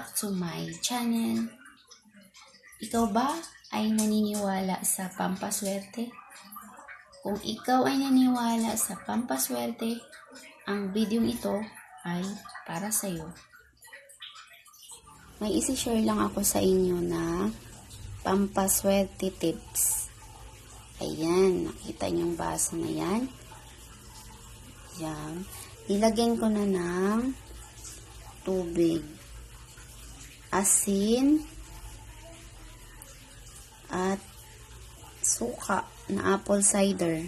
back to my channel. Ikaw ba ay naniniwala sa pampaswerte? Kung ikaw ay naniniwala sa pampaswerte, ang video ito ay para sa iyo. May isi-share lang ako sa inyo na pampaswerte tips. Ayan, nakita niyo yung baso na yan? Yan. Nilagyan ko na ng tubig, asin, at suka na apple cider.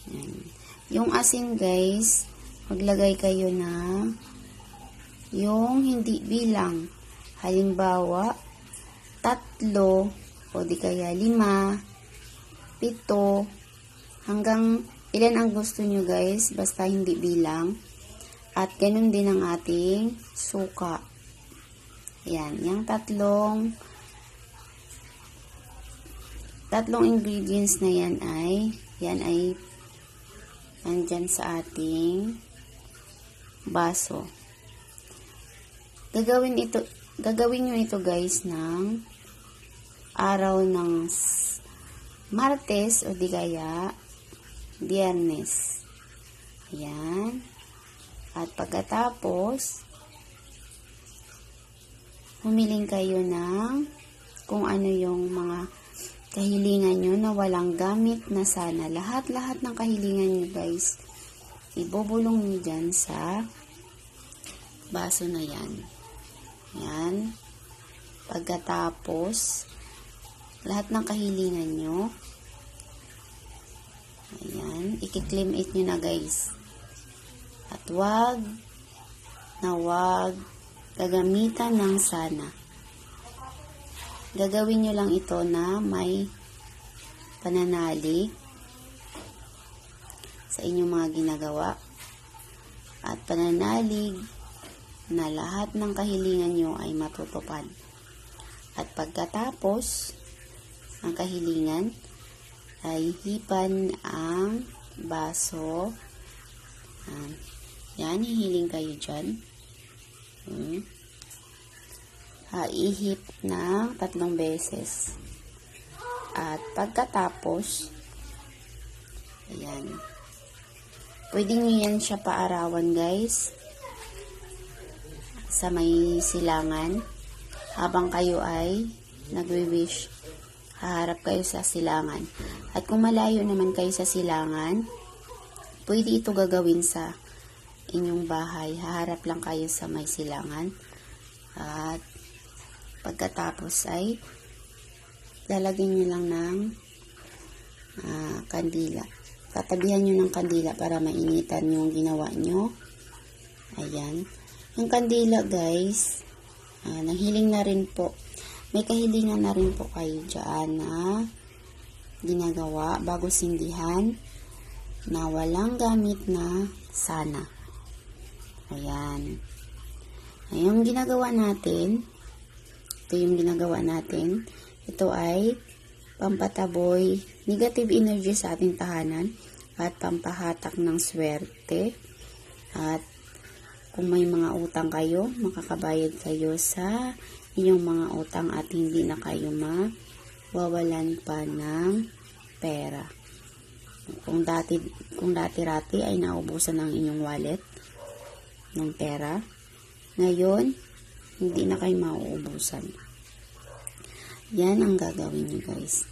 Yan. Yung asin guys, maglagay kayo na yung hindi bilang. Halimbawa, 3 o di kaya 5, 7, hanggang ilan ang gusto nyo guys, basta hindi bilang. At ganun din ang ating suka. Ayan, yung tatlong ingredients na yan ay nandyan sa ating baso. Gagawin nyo ito guys ng araw ng Martes o di kaya Biyernes. Ayan. At pagkatapos, humiling kayo ng kung ano yung mga kahilingan nyo na walang gamit na sana. Lahat ng kahilingan nyo guys, ibubulong nyo dyan sa baso na yan. Yan. Pagkatapos, lahat ng kahilingan nyo, ayan, i-claim it nyo na guys. At wag gagamitan ng sana. Gagawin nyo lang ito na may pananalig sa inyong mga ginagawa. At pananalig na lahat ng kahilingan nyo ay matutupad. At pagkatapos ng kahilingan, ay hipan ang baso. Yan, hihiling kayo dyan. Ihip ng 3 beses. At pagkatapos, ayan, pwede nyo yan siya paarawan guys sa may silangan habang kayo ay nagwi-wish. Haharap kayo sa silangan. At kung malayo naman kayo sa silangan, pwede ito gagawin sa inyong bahay. Haharap lang kayo sa may silangan. At pagkatapos ay lalagyan nyo lang ng kandila. Tatabihan nyo ng kandila para mainitan yung ginawa nyo. Ayan. Yung kandila guys, nanghiling na rin po. May kahilingan na rin po kayo dyan na ginagawa bago sindihan na walang gamit na sana. Ayan. Yung ginagawa natin, ito ay pampataboy negative energy sa ating tahanan at pampahatak ng swerte. At kung may mga utang kayo, makakabayad kayo sa inyong mga utang at hindi na kayo mawawalan pa ng pera. Kung dati-rati ay naubusan ng inyong wallet ng pera, ngayon hindi na kayo mauubusan. Yan ang gagawin nyo guys.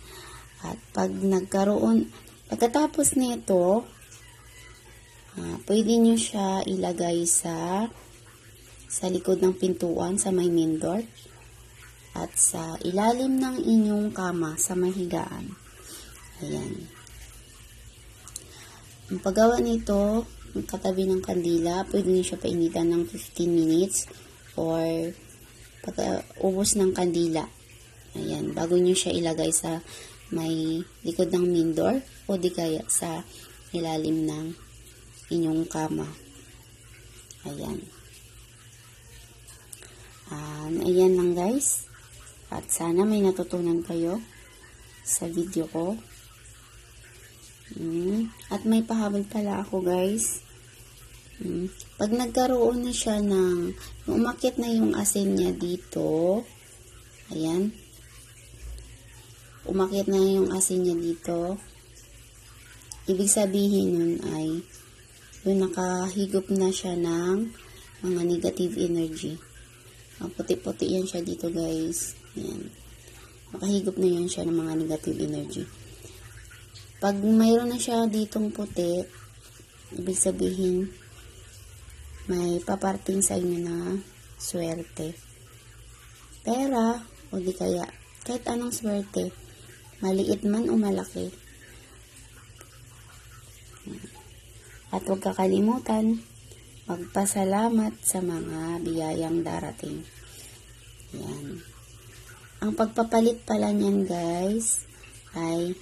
At pagkatapos nito, pwede nyo siya ilagay sa likod ng pintuan sa may main door at sa ilalim ng inyong kama sa may higaan. Ayan. Ang paggawa nito, katabi ng kandila, pwede nyo siya painitan ng 15 minutes or pag-ubos ng kandila. Ayan, bago nyo siya ilagay sa may likod ng main door o di kaya sa ilalim ng inyong kama. Ayan. Ayan lang guys. At sana may natutunan kayo sa video ko. At may pahabol pala ako guys. Pag nagkaroon na siya ng, umakyat na yung asin niya dito, ayan, umakyat na yung asin niya dito, ibig sabihin nun ay, yung nakahigop na siya ng mga negative energy. Puti-puti yan siya dito, guys. Ayan. Nakahigop na yan siya ng mga negative energy. Pag mayroon na siya ditong puti, ibig sabihin, may paparting sa inyo na swerte. Pera, o di kaya, kahit anong swerte, maliit man o malaki. At huwag kakalimutan, magpasalamat sa mga biyayang darating. Yan. Ang pagpapalit pala niyan, guys, ay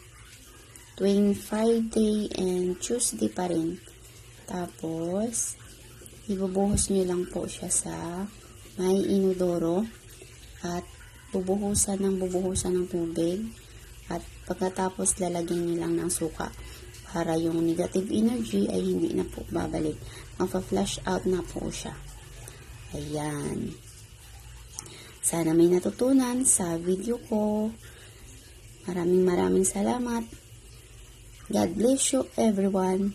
tuwing Friday and Tuesday pa rin. Tapos, ibubuhos nyo lang po siya sa may inodoro at bubuhusan ng tubig at pagkatapos lalagyan nyo lang ng suka para yung negative energy ay hindi na po babalik. Magpa-flush out na po siya. Ayan. Sana may natutunan sa video ko. Maraming salamat. God bless you everyone.